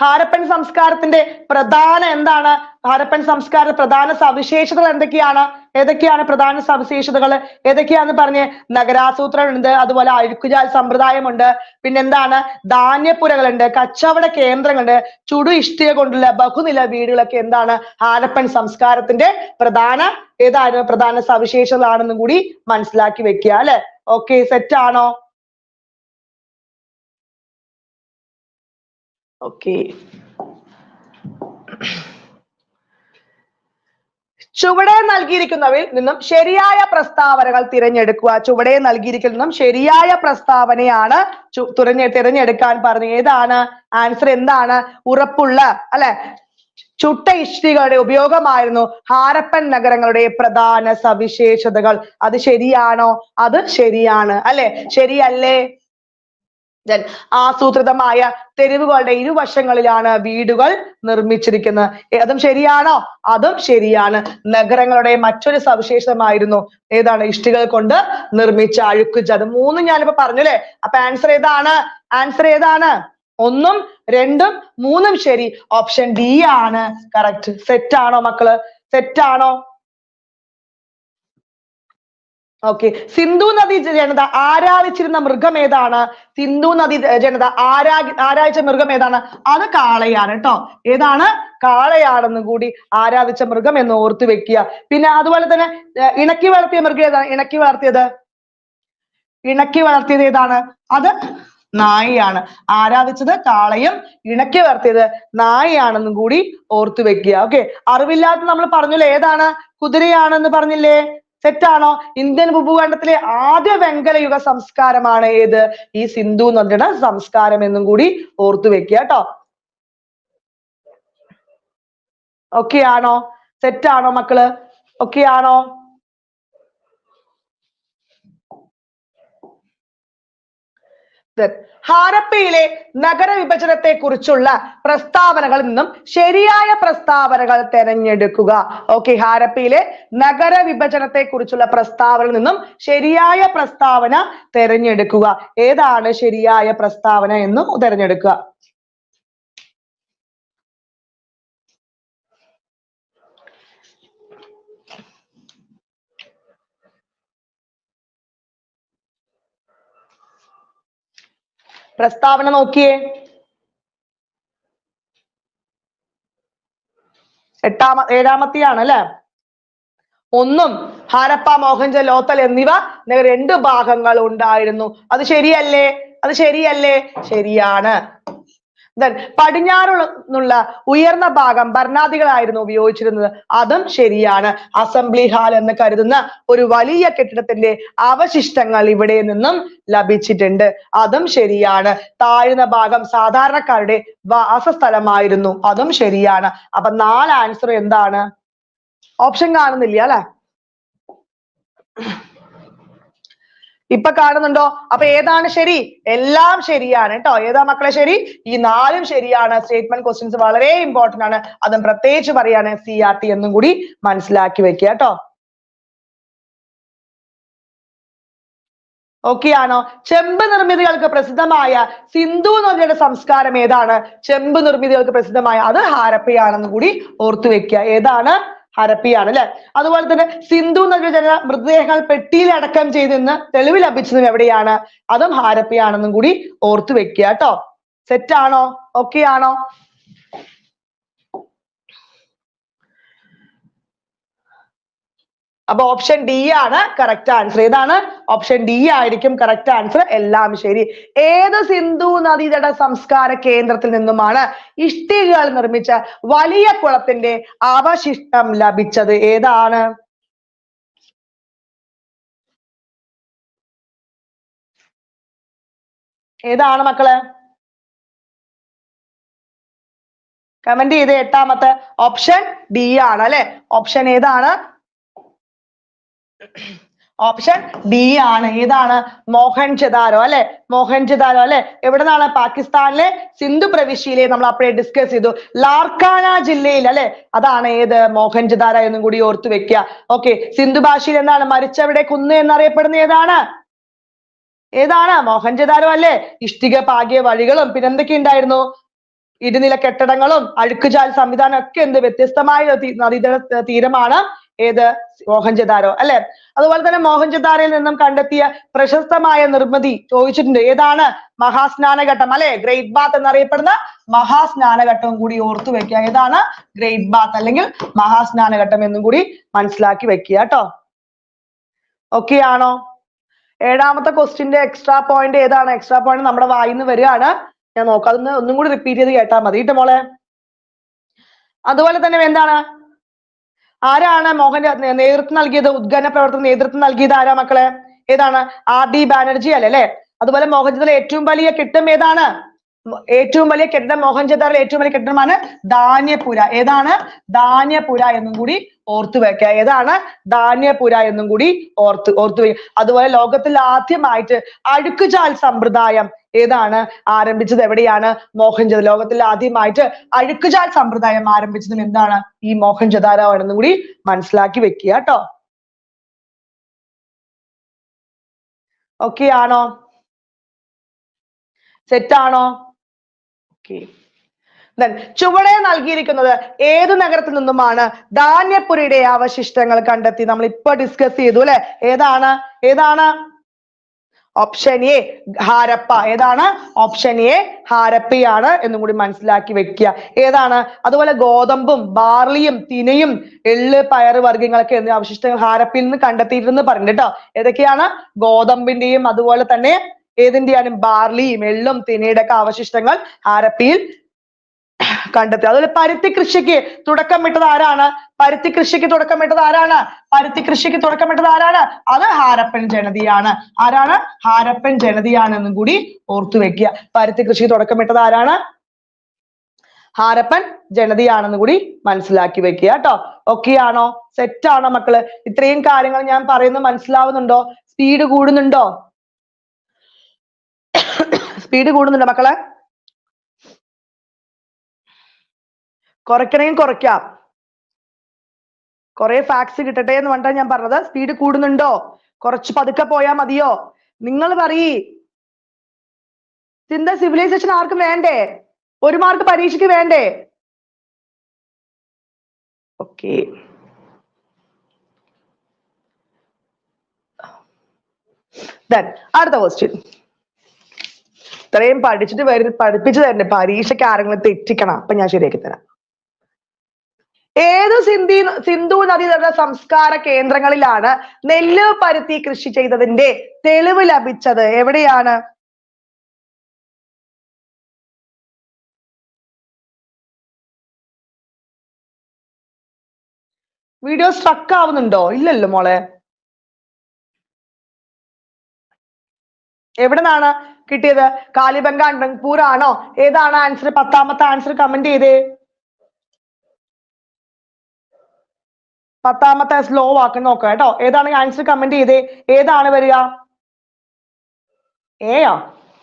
ഹാരപ്പൻ സംസ്കാരത്തിന്റെ പ്രധാന എന്താണ്? ഹാരപ്പൻ സംസ്കാര പ്രധാന സവിശേഷതകൾ എന്തൊക്കെയാണ്? ഏതൊക്കെയാണ് പ്രധാന സവിശേഷതകൾ? ഏതൊക്കെയാന്ന് പറഞ്ഞ്? നഗരാസൂത്രണം ഉണ്ട്, അതുപോലെ അഴുക്കുചാൽ സമ്പ്രദായമുണ്ട്, പിന്നെന്താണ്? ധാന്യപ്പുരകളുണ്ട്, കച്ചവട കേന്ദ്രങ്ങളുണ്ട്, ചുടു ഇഷ്ടിക കൊണ്ടുള്ള ബഹുനില വീടുകളൊക്കെ എന്താണ്? ഹാരപ്പൻ സംസ്കാരത്തിന്റെ ഏതായിരുന്നു? പ്രധാന സവിശേഷതകളാണെന്നും കൂടി മനസ്സിലാക്കി വെക്കുക അല്ലെ? ഓക്കെ, സെറ്റ് ആണോ? ഓക്കെ. ചുവടെ നൽകിയിരിക്കുന്നവയിൽ നിന്നും ശരിയായ പ്രസ്താവനകൾ തിരഞ്ഞെടുക്കുക. ചുവടെ നൽകിയിരിക്കുന്നതും ശരിയായ പ്രസ്താവനയാണ് തിരഞ്ഞെടുക്കാൻ പറഞ്ഞു. ഏതാണ് ആൻസർ? എന്താണ്? ഉറപ്പുള്ള അല്ലെ ചുട്ട ഇഷ്ടികയുടെ ഉപയോഗമായിരുന്നു ഹാരപ്പൻ നഗരങ്ങളുടെ പ്രധാന സവിശേഷതകൾ. അത് ശരിയാണോ? അത് ശരിയാണ് അല്ലെ? ശരിയല്ലേ? ആസൂത്രിതമായ തെരുവുകളുടെ ഇരുവശങ്ങളിലാണ് വീടുകൾ നിർമ്മിച്ചിരിക്കുന്നത്. അതും ശരിയാണോ? അതും ശരിയാണ്. നഗരങ്ങളുടെ മറ്റൊരു സവിശേഷതമായിരുന്നു ഏതാണ്? ഇഷ്ടികൾ കൊണ്ട് നിർമ്മിച്ച അഴുക്കുചാൽ. അത് മൂന്നും ഞാനിപ്പോ പറഞ്ഞു അല്ലെ? അപ്പൊ ആൻസർ ഏതാണ്? ആൻസർ ഏതാണ്? 1, 2, 3 ശരി. ഓപ്ഷൻ ഡി ആണ് കറക്റ്റ്. സെറ്റ് ആണോ മക്കള്? സെറ്റ് ആണോ? ഓക്കെ. സിന്ധു നദി ജനത ആരാധിച്ചിരുന്ന മൃഗം ഏതാണ്? സിന്ധു നദി ജനത ആരാധിച്ച മൃഗം ഏതാണ്? അത് കാളയാണ് കേട്ടോ. ഏതാണ്? കാളയാണെന്ന് കൂടി ആരാധിച്ച മൃഗം എന്ന് ഓർത്തു വെക്കുക. പിന്നെ അതുപോലെ തന്നെ ഇണക്കി വളർത്തിയ മൃഗം ഏതാണ്? ഇണക്കി വളർത്തിയത് ഏതാണ്? അത് നായയാണ്. ആരാധിച്ചത് കാളയും, ഇണക്കി വളർത്തിയത് നായയാണെന്നും കൂടി ഓർത്തു വെക്കുക. ഓക്കെ. അറിവില്ലാത്ത നമ്മൾ പറഞ്ഞല്ലോ ഏതാണ്? കുതിരയാണെന്ന് പറഞ്ഞില്ലേ? തെറ്റാണോ? ഇന്ത്യൻ ഉപഭൂഖണ്ഡത്തിലെ ആദ്യ വെങ്കല യുഗ സംസ്കാരമാണ് ഏത്? ഈ സിന്ധു നദിയുടെ സംസ്കാരം എന്നും കൂടി ഓർത്തു വെക്കുക കേട്ടോ. ഓക്കെ ആണോ? സെറ്റ് ആണോ മക്കള്? ഓക്കെ ആണോ? ഹാരപ്പയിലെ നഗരവിഭജനത്തെ കുറിച്ചുള്ള പ്രസ്താവനകളിൽ നിന്നും ശരിയായ പ്രസ്താവനകൾ തിരഞ്ഞെടുക്കുക. ഓക്കെ, ഹാരപ്പയിലെ നഗരവിഭജനത്തെ കുറിച്ചുള്ള പ്രസ്താവനയിൽ നിന്നും ശരിയായ പ്രസ്താവന തിരഞ്ഞെടുക്കുക. ഏതാണ് ശരിയായ പ്രസ്താവന എന്ന് തിരഞ്ഞെടുക്കുക. പ്രസ്താവന നോക്കിയേ, ഏഴാമത്തെയാണ് അല്ലെ. ഒന്നും ഹാരപ്പ, മോഹൻജോ ലോത്തൽ എന്നിവ 2 ഭാഗങ്ങൾ ഉണ്ടായിരുന്നു. അത് ശരിയല്ലേ? അത് ശരിയല്ലേ? ശരിയാണ്. പടിഞ്ഞാറുള്ള ഉയർന്ന ഭാഗം ഭരണാധികളായിരുന്നു ഉപയോഗിച്ചിരുന്നത്. അതും ശരിയാണ്. അസംബ്ലി ഹാൾ എന്ന് കരുതുന്ന ഒരു വലിയ കെട്ടിടത്തിന്റെ അവശിഷ്ടങ്ങൾ ഇവിടെ നിന്നും ലഭിച്ചിട്ടുണ്ട്. അതും ശരിയാണ്. താഴ്ന്ന ഭാഗം സാധാരണക്കാരുടെ വാസസ്ഥലമായിരുന്നു. അതും ശരിയാണ്. അപ്പൊ 4 ആൻസർ എന്താണ്? ഓപ്ഷൻ കാണുന്നില്ല അല്ലെ? ഇപ്പൊ കാണുന്നുണ്ടോ? അപ്പൊ ഏതാണ് ശരി? എല്ലാം ശരിയാണ് കേട്ടോ. ഏതാ മക്കളെ ശരി? ഈ 4ഉം ശരിയാണ്. സ്റ്റേറ്റ്മെന്റ് ക്വസ്റ്റ്യൻസ് വളരെ ഇമ്പോർട്ടന്റ് ആണ്. അതും പ്രത്യേകിച്ച് പറയാണ് CRT എന്നും കൂടി മനസ്സിലാക്കി വെക്കുക കേട്ടോ. ഓക്കെ ആണോ? ചെമ്പ് നിർമ്മിതികൾക്ക് പ്രസിദ്ധമായ സിന്ധു നദിയുടെ സംസ്കാരം ഏതാണ്? ചെമ്പ് നിർമ്മിതികൾക്ക് പ്രസിദ്ധമായ അത് ഹാരപ്പയാണെന്ന് കൂടി ഓർത്തു വെക്കുക. ഏതാണ്? ഹരപ്പിയാണ് അല്ലെ. അതുപോലെ തന്നെ സിന്ധു നദീജല മൃതദേഹങ്ങൾ പെട്ടിയിൽ അടക്കം ചെയ്തെന്ന് തെളിവ് ലഭിച്ചതും എവിടെയാണ്? അതും ഹാരപ്പിയാണെന്നും കൂടി ഓർത്തു വെക്കുക കേട്ടോ. സെറ്റ് ആണോ? ഓക്കെ ആണോ? അപ്പൊ ഓപ്ഷൻ ഡി ആണ് കറക്റ്റ് ആൻസർ. ഏതാണ്? ഓപ്ഷൻ ഡി ആയിരിക്കും കറക്റ്റ് ആൻസർ. എല്ലാം ശരി. ഏത് സിന്ധു നദീതട സംസ്കാര കേന്ദ്രത്തിൽ നിന്നുമാണ് ഇഷ്ടികകൾ നിർമ്മിച്ച വലിയ കുളത്തിന്റെ അവശിഷ്ടം ലഭിച്ചത്? ഏതാണ്? ഏതാണ് മക്കള്? കമന്റ് ചെയ്ത്. 8ാമത്തെ ഓപ്ഷൻ ഡി ആണ് അല്ലെ. ഓപ്ഷൻ ഏതാണ്? ഓപ്ഷൻ ഡി ആണ്. ഏതാണ്? മോഹൻജദാരോ അല്ലെ. മോഹൻജദാരോ അല്ലെ. എവിടെ നിന്നാണ്? പാകിസ്ഥാനിലെ സിന്ധു പ്രവിശ്യയിലെ, നമ്മൾ അപ്പോഴേ ഡിസ്കസ് ചെയ്തു, ലാർക്കാന ജില്ലയിൽ അല്ലെ. അതാണ് ഏത്? മോഹൻജദാര എന്നും കൂടി ഓർത്തു വെക്കുക. ഓക്കെ, സിന്ധു ഭാഷയിൽ എന്താണ്? മരിച്ചവിടെ കുന്ന് എന്നറിയപ്പെടുന്ന ഏതാണ്? ഏതാണ്? മോഹൻജദാരോ അല്ലെ. ഇഷ്ടിക പാകിയ വഴികളും പിന്നെ എന്തൊക്കെ ഉണ്ടായിരുന്നു? ഇരുനില കെട്ടിടങ്ങളും അഴുക്കുചാൽ സംവിധാനം ഒക്കെ എന്ത് വ്യത്യസ്തമായ നദീതട തീരമാണ്. ഏത്? മോഹൻജദാരോ അല്ലെ. അതുപോലെ തന്നെ മോഹൻജദാരയിൽ നിന്നും കണ്ടെത്തിയ പ്രശസ്തമായ നിർമ്മിതി ചോദിച്ചിട്ടുണ്ട്. ഏതാണ്? മഹാസ്നാനഘട്ടം അല്ലെ. ഗ്രേറ്റ് ബാത്ത് എന്നറിയപ്പെടുന്ന മഹാസ്നാനഘട്ടവും കൂടി ഓർത്തു വെക്കുക. ഏതാണ്? ഗ്രേറ്റ് ബാത്ത് അല്ലെങ്കിൽ മഹാസ്നാനഘട്ടം എന്നും കൂടി മനസ്സിലാക്കി വെക്കുക കേട്ടോ. ഓക്കെ ആണോ? 7ാമത്തെ ക്വസ്റ്റ്യന്റെ എക്സ്ട്രാ പോയിന്റ് ഏതാണ്? എക്സ്ട്രാ പോയിന്റ് നമ്മുടെ വായിന്ന് വരികയാണ്. ഞാൻ നോക്കാം. അതൊന്ന് ഒന്നും കൂടി റിപ്പീറ്റ് ചെയ്ത് കേട്ടാൽ മതി കേട്ടോ മോളെ. അതുപോലെ തന്നെ എന്താണ്? ആരാണ് നേതൃത്വം നൽകിയത്? ഉദ്ഘാടന പ്രവർത്തനം നേതൃത്വം നൽകിയത് ആരാ മക്കളെ? ഏതാണ്? RD ബാനർജി അല്ലേ. അതുപോലെ മോഹൻജദാറിലെ ഏറ്റവും വലിയ കെട്ടിടം ഏതാണ്? ഏറ്റവും വലിയ കെട്ടിടം മോഹൻജദാറിലെ ഏറ്റവും വലിയ കെട്ടിടമാണ് ധാന്യപുര. ഏതാണ്? ധാന്യപുര എന്നും കൂടി ഓർത്തു വെക്കുക. ഏതാണ്? ധാന്യപുര എന്നും കൂടി ഓർത്തു വെക്കുക. അതുപോലെ ലോകത്തിൽ ആദ്യമായിട്ട് അഴുക്കുചാൽ സമ്പ്രദായം ഏതാണ് ആരംഭിച്ചത്? എവിടെയാണ്? മോഹൻജദാരോ. ലോകത്തിൽ ആദ്യമായിട്ട് അഴുക്കുചാൽ സമ്പ്രദായം ആരംഭിച്ചതും എന്താണ്? ഈ മോഹൻജദാരോ ആണെന്നും കൂടി മനസ്സിലാക്കി വെക്കുക കേട്ടോ. ഓക്കെ ആണോ? സെറ്റ് ആണോ? ഓക്കെ. ചുവടെ നൽകിയിരിക്കുന്നത് ഏത് നഗരത്തിൽ നിന്നുമാണ് ധാന്യപുരയുടെ അവശിഷ്ടങ്ങൾ കണ്ടെത്തി? നമ്മൾ ഇപ്പൊ ഡിസ്കസ് ചെയ്തു അല്ലെ. ഏതാണ്? ഏതാണ്? Option A Harappa. ഏതാണ്? ഓപ്ഷൻ എ ഹാരപ്പയാണ് എന്നും കൂടി മനസ്സിലാക്കി വെക്കുക. ഏതാണ്? അതുപോലെ ഗോതമ്പും ബാർലിയും തിനയും എള്ള് പയറ് വർഗ്ഗങ്ങളൊക്കെ എന്നീ അവശിഷ്ടങ്ങൾ ഹാരപ്പയിൽ നിന്ന് കണ്ടെത്തിയിട്ടെന്ന് പറഞ്ഞു കേട്ടോ. ഏതൊക്കെയാണ്? ഗോതമ്പിന്റെയും അതുപോലെ തന്നെ ഏതിന്റെയാണ്? ബാർലിയും എള്ളും തിനയുടെ ഒക്കെ അവശിഷ്ടങ്ങൾ ഹാരപ്പയിൽ കണ്ടെത്തി. അതുപോലെ പരുത്തി കൃഷിക്ക് തുടക്കമിട്ടത് ആരാണ്? പരുത്തി കൃഷിക്ക് തുടക്കമിട്ടത് ആരാണ്? പരുത്തി കൃഷിക്ക് തുടക്കമിട്ടത് ആരാണ്? അത് ഹാരപ്പൻ ജനതയാണ്. ആരാണ്? ഹാരപ്പൻ ജനതയാണെന്നും കൂടി ഓർത്തു വെക്കുക. പരുത്തി കൃഷിക്ക് തുടക്കമിട്ടത് ആരാണ്? ഹാരപ്പൻ ജനതയാണെന്ന് കൂടി മനസ്സിലാക്കി വെക്കുക കേട്ടോ. ഓക്കെ ആണോ? സെറ്റ് ആണോ മക്കള്? ഇത്രയും കാര്യങ്ങൾ ഞാൻ പറയുന്നത് മനസ്സിലാവുന്നുണ്ടോ? സ്പീഡ് കൂടുന്നുണ്ടോ? സ്പീഡ് കൂടുന്നുണ്ടോ മക്കളെ? കുറയ്ക്കണമെങ്കിൽ കുറയ്ക്കാം. കുറെ ഫാക്ട്സ് കിട്ടട്ടെ എന്ന് പറഞ്ഞാൽ ഞാൻ പറഞ്ഞത്. സ്പീഡ് കൂടുന്നുണ്ടോ? കുറച്ച് പതുക്കെ പോയാ മതിയോ? നിങ്ങൾ പറയ്. ചിന്ത സിവിലൈസേഷൻ ആർക്കും വേണ്ടേ? 1 മാർക്ക് പരീക്ഷയ്ക്ക് വേണ്ടേ? ഓക്കെ. അടുത്ത ക്വസ്റ്റ്യൻ. ഇത്രയും പഠിപ്പിച്ചു തരണ്ടേ? പരീക്ഷയ്ക്ക് ആരെങ്കിലും തെറ്റിക്കണം. അപ്പൊ ഞാൻ ശരിയാക്കി തരാം. ഏത് സിന്ധു നദീതട സംസ്കാര കേന്ദ്രങ്ങളിലാണ് നെല്ല് പരുത്തി കൃഷി ചെയ്തതിന്റെ തെളിവ് ലഭിച്ചത്? എവിടെയാണ്? വീഡിയോ സ്ട്രക്ക് ആവുന്നുണ്ടോ? ഇല്ലല്ലോ മോളെ. എവിടെ നിന്നാണ് കിട്ടിയത്? കാലിബംഗാൻ, റംഗ്പൂർ ആണോ? ഏതാണ് ആൻസർ? 10ാമത്തെ ആൻസർ കമന്റ് ചെയ്തേ. 10ാമത്തെ സ്ലോ ആക്കി നോക്കാം കേട്ടോ. ഏതാണ് ആൻസർ കമന്റ് ചെയ്തേ. ഏതാണ് വരിക? എയോ?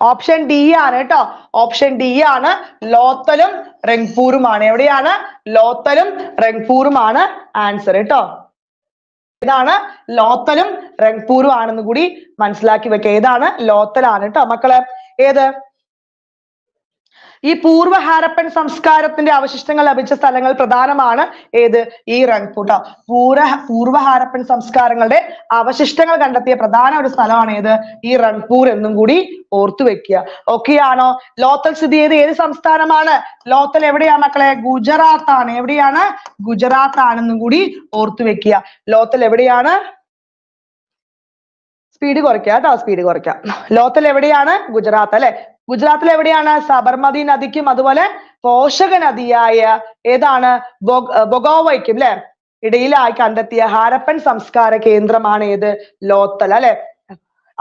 ഓപ്ഷൻ ഡി ആണ് കേട്ടോ. ഓപ്ഷൻ ഡി ആണ്. ലോത്തലും റംഗ്പൂറുമാണ്. എവിടെയാണ്? ലോത്തലും റംഗ്പൂറുമാണ് ആൻസർ കേട്ടോ. ഏതാണ്? ലോത്തലും റംഗ്പൂറും ആണെന്ന് കൂടി മനസ്സിലാക്കി വെക്കുക. ഏതാണ്? ലോത്തലാണ് കേട്ടോ മക്കളെ. ഏത്? ഈ പൂർവ്വ ഹാരപ്പൻ സംസ്കാരത്തിന്റെ അവശിഷ്ടങ്ങൾ ലഭിച്ച സ്ഥലങ്ങൾ പ്രധാനമാണ്. ഏത്? ഈ റംഗ്പൂർ. പൂർവ്വ ഹാരപ്പൻ സംസ്കാരങ്ങളുടെ അവശിഷ്ടങ്ങൾ കണ്ടെത്തിയ പ്രധാന ഒരു സ്ഥലമാണ് ഏത്? ഈ റംഗ്പൂർ എന്നും കൂടി ഓർത്തു വെക്കുക. ഓക്കെ ആണോ? ലോത്തൽ സ്ഥിതി ചെയ്ത് ഏത് സംസ്ഥാനമാണ്? ലോത്തൽ എവിടെയാ മക്കളെ? ഗുജറാത്ത് ആണ്. എവിടെയാണ്? ഗുജറാത്ത് ആണെന്നും കൂടി ഓർത്തു വെക്കുക. ലോത്തൽ എവിടെയാണ്? സ്പീഡ് കുറയ്ക്കുക കേട്ടോ. സ്പീഡ് കുറയ്ക്കാം. ലോത്തൽ എവിടെയാണ്? ഗുജറാത്ത് അല്ലെ. ഗുജറാത്തിൽ എവിടെയാണ്? സബർമതി നദിക്കും അതുപോലെ പോഷക നദിയായ ഏതാണ്? ബൊഗോവയ്ക്കും അല്ലെ ഇടയിലായി കണ്ടെത്തിയ ഹാരപ്പൻ സംസ്കാര കേന്ദ്രമാണ് ഏത്? ലോത്തൽ അല്ലെ.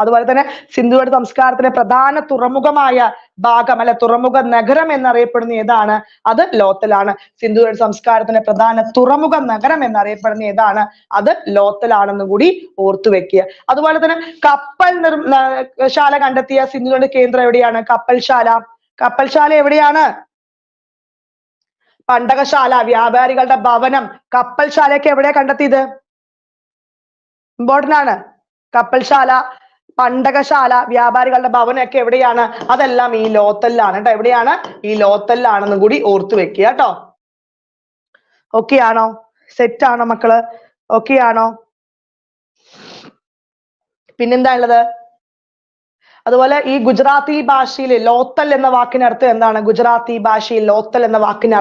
അതുപോലെ തന്നെ സിന്ധുവയുടെ സംസ്കാരത്തിന്റെ പ്രധാന തുറമുഖമായ ഭാഗം അല്ലെ, തുറമുഖ നഗരം എന്നറിയപ്പെടുന്ന ഏതാണ്? അത് ലോത്തലാണ്. സിന്ധുവയുടെ സംസ്കാരത്തിന്റെ പ്രധാന തുറമുഖ നഗരം എന്നറിയപ്പെടുന്ന ഏതാണ്? അത് ലോത്തലാണെന്ന് കൂടി ഓർത്തു വെക്കുക. അതുപോലെ തന്നെ കപ്പൽ ശാല കണ്ടെത്തിയ സിന്ധുവയുടെ കേന്ദ്രം എവിടെയാണ്? കപ്പൽശാല എവിടെയാണ്? പണ്ടകശാല, വ്യാപാരികളുടെ ഭവനം, കപ്പൽശാലയൊക്കെ എവിടെയാ കണ്ടെത്തിയത്? ഇമ്പോർട്ടന്റ് ആണ്. കപ്പൽശാല, പണ്ടകശാല, വ്യാപാരികളുടെ ഭവനമൊക്കെ എവിടെയാണ്? അതെല്ലാം ഈ ലോത്തലിലാണ് കേട്ടോ. എവിടെയാണ്? ഈ ലോത്തലിലാണെന്നും കൂടി ഓർത്തു വെക്കുക കേട്ടോ. ഓക്കെ ആണോ? സെറ്റ് ആണോ മക്കള്? ഓക്കെ ആണോ? പിന്നെന്താ ഉള്ളത്? അതുപോലെ ഈ ഗുജറാത്തി ഭാഷയിൽ ലോത്തൽ എന്ന വാക്കിന് അർത്ഥം എന്താണ്? ഗുജറാത്തി ഭാഷയിൽ ലോത്തൽ എന്ന വാക്കിന്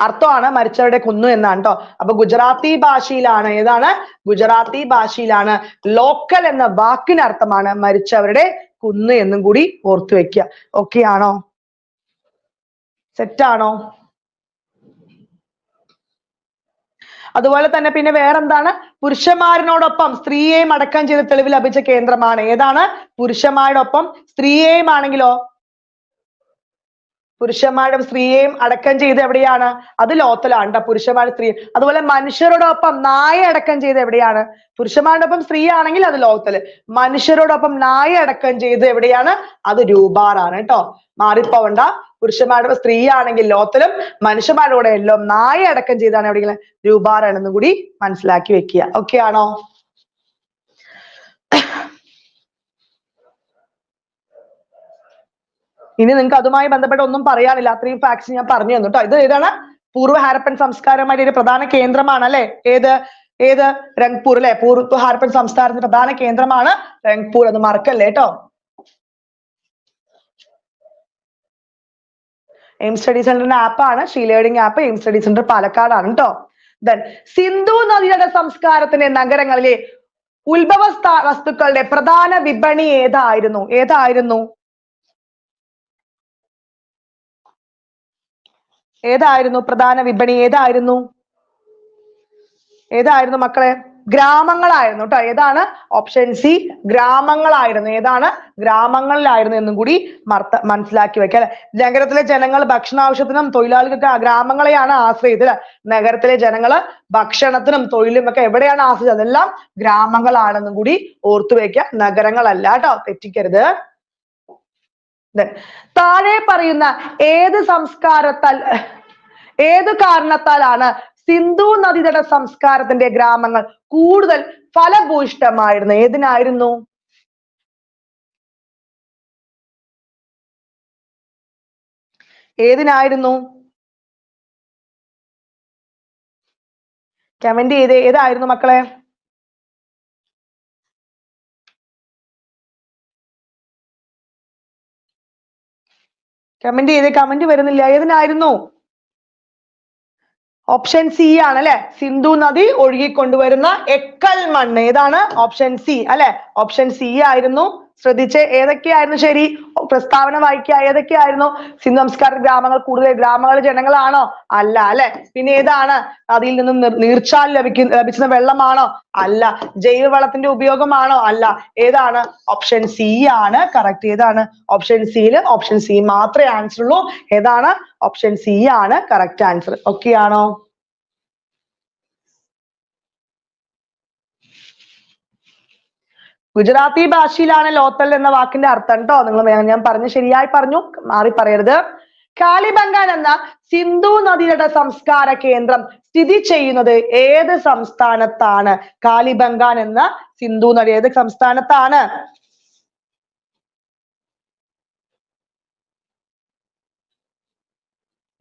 അർത്ഥമാണ് മരിച്ചവരുടെ കുന്നു എന്നാണ് കേട്ടോ. അപ്പൊ ഗുജറാത്തി ഭാഷയിലാണ് ഏതാണ്? ഗുജറാത്തി ഭാഷയിലാണ് ലോക്കൽ എന്ന വാക്കിന് അർത്ഥമാണ് മരിച്ചവരുടെ കുന്ന് എന്നും കൂടി ഓർത്തു വെക്കുക. ഓക്കെ ആണോ? സെറ്റാണോ? അതുപോലെ തന്നെ പിന്നെ വേറെന്താണ്? പുരുഷന്മാരിനോടൊപ്പം സ്ത്രീയെയും അടക്കം ചെയ്ത തെളിവ് ലഭിച്ച കേന്ദ്രമാണ്. ഏതാണ്? പുരുഷന്മാരോടൊപ്പം സ്ത്രീയെയും ആണെങ്കിലോ? പുരുഷന്മാരുടെ സ്ത്രീയെയും അടക്കം ചെയ്ത് എവിടെയാണ്? അത് ലോത്തലാണ് ട്ടോ. പുരുഷന്മാരുടെ സ്ത്രീ. അതുപോലെ മനുഷ്യരോടൊപ്പം നായ അടക്കം ചെയ്ത് എവിടെയാണ്? പുരുഷന്മാരോടൊപ്പം സ്ത്രീ ആണെങ്കിൽ അത് ലോത്തല്. മനുഷ്യരോടൊപ്പം നായ അടക്കം ചെയ്ത് എവിടെയാണ്? അത് രൂപാറാണ് കേട്ടോ. മാറിപ്പോവണ്ട. പുരുഷന്മാരുടെ സ്ത്രീ ആണെങ്കിൽ ലോത്തലും മനുഷ്യന്മാരുടെ കൂടെ എല്ലാം നായ അടക്കം ചെയ്താണ് എവിടെയെങ്കിലും രൂപാറാണെന്നും കൂടി മനസ്സിലാക്കി വെക്കുക. ഓക്കെ ആണോ? ഇനി നിങ്ങൾക്ക് അതുമായി ബന്ധപ്പെട്ട ഒന്നും പറയാനില്ല. അത്രയും ഫാക്ട്സ് ഞാൻ പറഞ്ഞു തന്നു കേട്ടോ. ഇത് ഏതാണ്? പൂർവ്വ ഹാരപ്പൻ സംസ്കാരമായിട്ട് ഒരു പ്രധാന കേന്ദ്രമാണ് അല്ലെ. ഏത് രംഗ്പൂർ അല്ലെ. പൂർവ്വ ഹാരപ്പൻ സംസ്കാരത്തിന്റെ പ്രധാന കേന്ദ്രമാണ് രംഗ്പൂർ. അത് മറക്കല്ലേ കേട്ടോ. എയിം സ്റ്റഡി സെന്ററിന്റെ ആപ്പാണ് she learning app. Aim study centre പാലക്കാടാണ് കേട്ടോ. ദെൻ സിന്ധു നദിയുടെ സംസ്കാരത്തിന്റെ നഗരങ്ങളിലെ ഉത്ഭവ വസ്തുക്കളുടെ പ്രധാന വിപണി ഏതായിരുന്നു? പ്രധാന വിപണി ഏതായിരുന്നു മക്കളെ? ഗ്രാമങ്ങളായിരുന്നു കേട്ടോ. ഏതാണ്? ഓപ്ഷൻ സി, ഗ്രാമങ്ങളായിരുന്നു. ഏതാണ്? ഗ്രാമങ്ങളിലായിരുന്നു എന്നും കൂടി മനസ്സിലാക്കി വെക്കുക അല്ലെ. നഗരത്തിലെ ജനങ്ങൾ ഭക്ഷണാവശ്യത്തിനും തൊഴിലാളികൾക്ക് ഗ്രാമങ്ങളെയാണ് ആശ്രയിച്ചത്. നഗരത്തിലെ ജനങ്ങള് ഭക്ഷണത്തിനും തൊഴിലും ഒക്കെ എവിടെയാണ് ആശ്രയിച്ചത്? അതെല്ലാം ഗ്രാമങ്ങളാണെന്നും കൂടി ഓർത്തു വെക്കുക. നഗരങ്ങളല്ല കേട്ടോ, തെറ്റിക്കരുത്. താഴെ പറയുന്ന ഏത് കാരണത്താലാണ് സിന്ധു നദീതട സംസ്കാരത്തിന്റെ ഗ്രാമങ്ങൾ കൂടുതൽ ഫലഭൂയിഷ്ടമായിരുന്നു? ഏതിനായിരുന്നു? കമന്റ് ചെയ്തേ, ഏതായിരുന്നു മക്കളെ? കമന്റ് ചെയ്തേ, കമന്റ് വരുന്നില്ല. ഏതിനായിരുന്നു? ഓപ്ഷൻ സി ആണ് അല്ലെ, സിന്ധു നദി ഒഴുകിക്കൊണ്ടുവരുന്ന എക്കൽ മണ്ണ്. ഏതാണ്? ഓപ്ഷൻ സി അല്ലെ, ഓപ്ഷൻ സി ആയിരുന്നു. ശ്രദ്ധിച്ച്, ഏതൊക്കെയായിരുന്നു ശരി? പ്രസ്താവന വായിക്കുക. ഏതൊക്കെയായിരുന്നു? സിന്ധു സംസ്കാര ഗ്രാമങ്ങൾ കൂടുതൽ ഗ്രാമങ്ങൾ ജനങ്ങളാണോ? അല്ല അല്ലെ. പിന്നെ ഏതാണ്? അതിൽ നിന്നും നീർച്ചാൽ ലഭിക്കുന്ന വെള്ളമാണോ? അല്ല. ജൈവവളത്തിന്റെ ഉപയോഗമാണോ? അല്ല. ഏതാണ്? ഓപ്ഷൻ സി ആണ് കറക്റ്റ്. ഏതാണ്? ഓപ്ഷൻ സിയിൽ ഓപ്ഷൻ സി മാത്രമേ ആൻസർ ഉള്ളൂ. ഏതാണ്? ഓപ്ഷൻ സി ആണ് കറക്റ്റ് ആൻസർ. ഓക്കെ ആണോ? ഗുജറാത്തി ഭാഷയിലാണ് ലോത്തൽ എന്ന വാക്കിന്റെ അർത്ഥം കേട്ടോ. ഞാൻ പറഞ്ഞു, ശരിയായി പറഞ്ഞു, മാറി പറയരുത്. കാലിബംഗാൻ എന്ന സിന്ധു നദിയുടെ സംസ്കാര കേന്ദ്രം സ്ഥിതി ചെയ്യുന്നത് ഏത് സംസ്ഥാനത്താണ്? കാലിബംഗാൻ എന്ന സിന്ധു നദി ഏത് സംസ്ഥാനത്താണ്?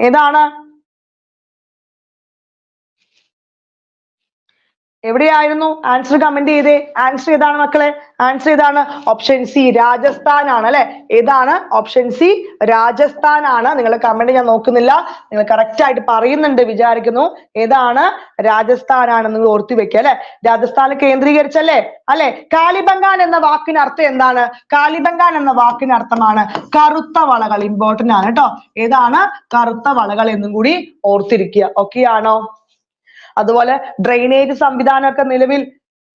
ഏതാണ്? എവിടെയായിരുന്നു? ആൻസർ കമന്റ് ചെയ്തേ. ആൻസർ ഏതാണ് മക്കളെ? ആൻസർ ഏതാണ്? ഓപ്ഷൻ സി രാജസ്ഥാൻ ആണ് അല്ലെ. ഏതാണ്? ഓപ്ഷൻ സി രാജസ്ഥാൻ ആണ്. നിങ്ങളുടെ കമന്റ് ഞാൻ നോക്കുന്നില്ല, നിങ്ങൾ കറക്റ്റ് ആയിട്ട് പറയുന്നുണ്ട് വിചാരിക്കുന്നു. ഏതാണ്? രാജസ്ഥാൻ ആണ്. നിങ്ങൾ ഓർത്തു വെക്കുക അല്ലെ. രാജസ്ഥാനിൽ കേന്ദ്രീകരിച്ചല്ലേ അല്ലെ. കാലിബംഗാൻ എന്ന വാക്കിന് അർത്ഥം എന്താണ്? കാലിബംഗാൻ എന്ന വാക്കിന് അർത്ഥമാണ് കറുത്ത വളകൾ. ഇമ്പോർട്ടന്റ് ആണ് കേട്ടോ. ഏതാണ്? കറുത്ത വളകൾ എന്നും കൂടി ഓർത്തിരിക്കുക. ഓക്കെ ആണോ? അതുപോലെ ഡ്രെയിനേജ് സംവിധാനമൊക്കെ നിലവിൽ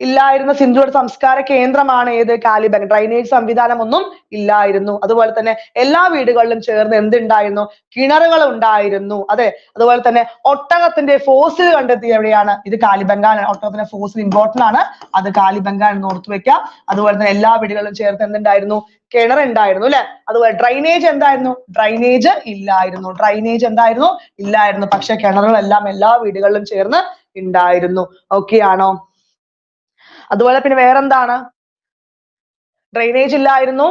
ഇല്ലായിരുന്ന സിന്ധുയുടെ സംസ്കാര കേന്ദ്രമാണ് ഏത്? കാലിബംഗാൻ. ഡ്രെയിനേജ് സംവിധാനം ഒന്നും ഇല്ലായിരുന്നു. അതുപോലെ തന്നെ എല്ലാ വീടുകളിലും ചേർന്ന് എന്തുണ്ടായിരുന്നു? കിണറുകൾ ഉണ്ടായിരുന്നു. അതെ. അതുപോലെ തന്നെ ഒട്ടകത്തിന്റെ ഫോസിൽ കണ്ടെത്തിയത് എവിടെയാണ്? ഇത് കാലിബംഗാൻ. ഒട്ടകത്തിന്റെ ഫോസിൽ ഇമ്പോർട്ടന്റ് ആണ്, അത് കാലിബംഗാൻ എന്ന് ഓർത്തു വെക്കാം. അതുപോലെ തന്നെ എല്ലാ വീടുകളിലും ചേർത്ത് എന്തുണ്ടായിരുന്നു? കിണർ ഉണ്ടായിരുന്നു അല്ലെ. അതുപോലെ ഡ്രൈനേജ് എന്തായിരുന്നു? ഡ്രൈനേജ് ഇല്ലായിരുന്നു. ഡ്രൈനേജ് എന്തായിരുന്നു? ഇല്ലായിരുന്നു. പക്ഷെ കിണറുകളെല്ലാം എല്ലാ വീടുകളിലും ചേർന്ന് ഉണ്ടായിരുന്നു. ഓക്കെ ആണോ? അതുപോലെ പിന്നെ വേറെന്താണ്? ഡ്രൈനേജ് ഇല്ലായിരുന്നു,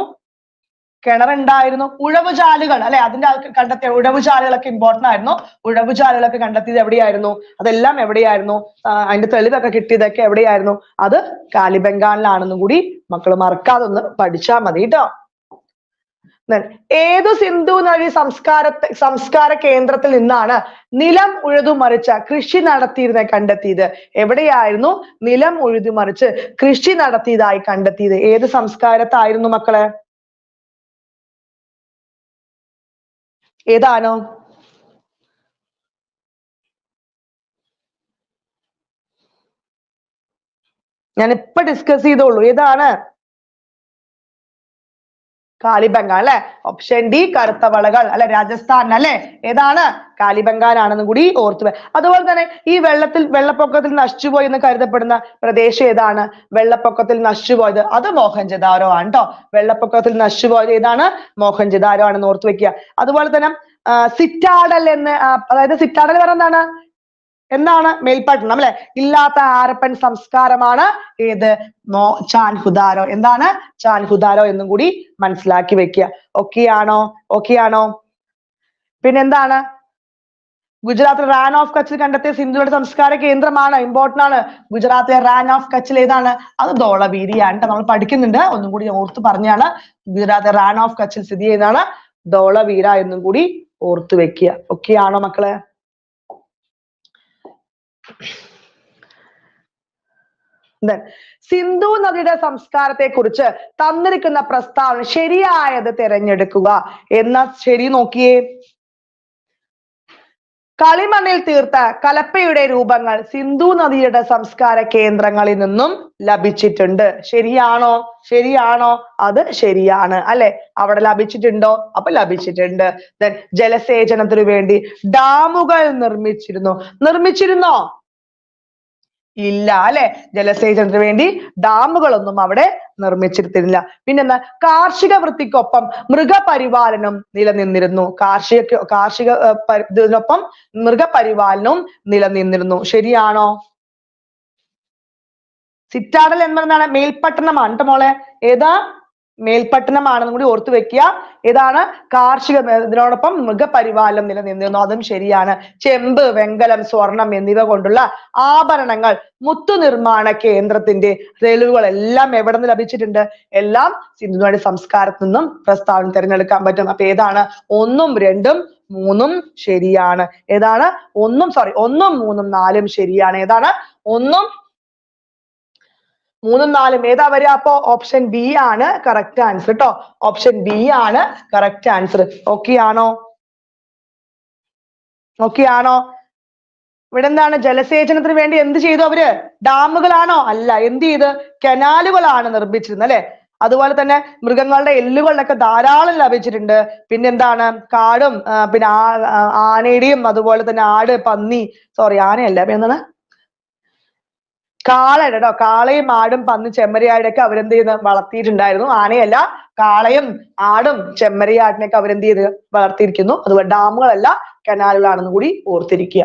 കിണറുണ്ടായിരുന്നു, ഉഴവുചാലുകൾ അല്ലെ. അതിന്റെ കണ്ടെത്തിയ ഉഴവുചാലുകളൊക്കെ ഇമ്പോർട്ടന്റ് ആയിരുന്നു. ഉഴവുചാലുകളൊക്കെ കണ്ടെത്തിയത് എവിടെയായിരുന്നു? അതെല്ലാം എവിടെയായിരുന്നു? അതിന്റെ തെളിവൊക്കെ കിട്ടിയതൊക്കെ എവിടെയായിരുന്നു? അത് കാലിബംഗാനിലാണെന്നും കൂടി മക്കൾ മറക്കാതെ ഒന്ന് പഠിച്ചാൽ മതി കേട്ടോ. ഏതു സിന്ധു നദി സംസ്കാര കേന്ദ്രത്തിൽ നിന്നാണ് നിലം ഉഴുതുമറിച്ച കൃഷി കണ്ടെത്തിയത്? എവിടെയായിരുന്നു നിലം ഉഴുതുമറിച്ച് കൃഷി നടത്തിയതായി കണ്ടെത്തിയത്? ഏത് സംസ്കാരത്തായിരുന്നു മക്കളെ? ഏതാണോ? ഞാൻ ഇപ്പൊ ഡിസ്കസ് ചെയ്തോളൂ. ഏതാണ്? കാലിബംഗാൻ അല്ലെ. ഓപ്ഷൻ ഡി കറുത്ത വളകൾ അല്ലെ. രാജസ്ഥാൻ അല്ലെ. ഏതാണ്? കാലിബംഗാൻ ആണെന്ന് കൂടി ഓർത്തു. അതുപോലെ തന്നെ ഈ വെള്ളപ്പൊക്കത്തിൽ നശിച്ചുപോയി എന്ന് കരുതപ്പെടുന്ന പ്രദേശം ഏതാണ്? വെള്ളപ്പൊക്കത്തിൽ നശിച്ചുപോയത് അത് മോഹൻജദാരോ ആണ് കേട്ടോ. വെള്ളപ്പൊക്കത്തിൽ നശിച്ചുപോയത് ഏതാണ്? മോഹൻജദാരോ ആണെന്ന് ഓർത്തു വെക്കുക. അതുപോലെ തന്നെ സിറ്റാഡൽ എന്ന്, അതായത് സിറ്റാഡൽ പറയുന്നതാണ് എന്താണ്? മേൽപ്പട്ടണം അല്ലെ. ഇല്ലാത്ത ഹാരപ്പൻ സംസ്കാരമാണ് ഏത്? ചാൻഹുദാരോ. എന്താണ്? ചാൻഹുദാരോ എന്നും കൂടി മനസ്സിലാക്കി വെക്കുക. ഓക്കെ ആണോ? ഓക്കെ ആണോ? പിന്നെന്താണ്? ഗുജറാത്തിൽ റാൻ ഓഫ് കച്ചിൽ കണ്ടെത്തിയ സിന്ധുയുടെ സംസ്കാര കേന്ദ്രമാണ്. ഇമ്പോർട്ടന്റ് ആണ്. ഗുജറാത്തിലെ റാൻ ഓഫ് കച്ചിൽ ഏതാണ്? അത് ധോളവീരിയാണ്. നമ്മൾ പഠിക്കുന്നുണ്ട്, ഒന്നും കൂടി ഓർത്ത് പറഞ്ഞാണ്. ഗുജറാത്തിലെ റാൻ ഓഫ് കച്ചിൽ സ്ഥിതി ചെയ്യുന്നതാണ് ധോളവീര എന്നും കൂടി ഓർത്തു വെക്കുക. ഓക്കെ ആണോ മക്കളെ? സിന്ധു നദിയുടെ സംസ്കാരത്തെ കുറിച്ച് തന്നിരിക്കുന്ന പ്രസ്താവന ശരിയായത് തിരഞ്ഞെടുക്കുക എന്ന ശരി നോക്കിയേ. കളിമണ്ണിൽ തീർത്ത കലപ്പയുടെ രൂപങ്ങൾ സിന്ധു നദിയുടെ സംസ്കാര കേന്ദ്രങ്ങളിൽ നിന്നും ലഭിച്ചിട്ടുണ്ട്. ശരിയാണോ? ശരിയാണോ? അത് ശരിയാണ് അല്ലെ. അവിടെ ലഭിച്ചിട്ടുണ്ടോ? അപ്പൊ ലഭിച്ചിട്ടുണ്ട്. ജലസേചനത്തിനു വേണ്ടി ഡാമുകൾ നിർമ്മിച്ചിരുന്നോ? ഇല്ല അല്ലെ. ജലസേചനത്തിന് വേണ്ടി ഡാമുകളൊന്നും അവിടെ നിർമ്മിച്ചിരുന്നില്ല. പിന്നെന്താ, കാർഷിക വൃത്തിക്കൊപ്പം മൃഗപരിപാലനം നിലനിന്നിരുന്നു. ഇതിനൊപ്പം മൃഗപരിപാലനവും നിലനിന്നിരുന്നു. ശരിയാണോ? സിറ്റാഡൽ എന്നതാണ് മേൽപ്പട്ടണമാണ് ട്ടോ മോളെ. ഏതാ? മേൽപ്പട്ടണമാണെന്നും കൂടി ഓർത്തു വെക്കുക. ഏതാണ്? ഇതിനോടൊപ്പം മൃഗപരിപാലനം നിലനിന്നിരുന്നു. അതും ശരിയാണ്. ചെമ്പ്, വെങ്കലം, സ്വർണം എന്നിവ കൊണ്ടുള്ള ആഭരണങ്ങൾ മുത്തു നിർമ്മാണ കേന്ദ്രത്തിന്റെ തെളിവുകളെല്ലാം എവിടെ നിന്ന് ലഭിച്ചിട്ടുണ്ട്? എല്ലാം സിന്ധു നദി സംസ്കാരത്തിൽ നിന്നും പ്രസ്താവന തിരഞ്ഞെടുക്കാൻ പറ്റും. അപ്പൊ ഏതാണ്? 1, 2, 3 ശരിയാണ്. ഏതാണ്? 1, 3, 4 ശരിയാണ്. ഏതാണ്? 1, 3, 4 ഏതാ വരിക? അപ്പോ ഓപ്ഷൻ ബി ആണ് കറക്റ്റ് ആൻസർ കേട്ടോ. ഓപ്ഷൻ ബി ആണ് കറക്റ്റ് ആൻസർ. ഓക്കെ ആണോ? ഓക്കെ ആണോ? ഇവിടെ എന്താണ്? ജലസേചനത്തിന് വേണ്ടി എന്ത് ചെയ്തു അവര്? ഡാമുകളാണോ? അല്ല. എന്ത് ചെയ്ത്? കനാലുകളാണ് നിർമ്മിച്ചിരുന്നത് അല്ലെ? അതുപോലെ തന്നെ മൃഗങ്ങളുടെ എല്ലുകളിലൊക്കെ ധാരാളം ലഭിച്ചിട്ടുണ്ട്. പിന്നെന്താണ്? കാടും പിന്നെ ആനയുടെയും അതുപോലെ തന്നെ ആട്, പന്നി, ആനയല്ല, എന്താണ്, കാളയുടെ കേട്ടോ. കാളയും ആടും പന്നി ചെമ്മരിയാടിനൊക്കെ അവരെന്ത് ചെയ്ത് വളർത്തിയിട്ടുണ്ടായിരുന്നു. ആനയല്ല, കാളയും ആടും ചെമ്മരിയാടിനൊക്കെ അവരെന്ത് ചെയ്ത് വളർത്തിയിരിക്കുന്നു. അതുപോലെ ഡാമുകളല്ല കനാലുകളാണെന്ന് കൂടി ഓർത്തിരിക്കുക.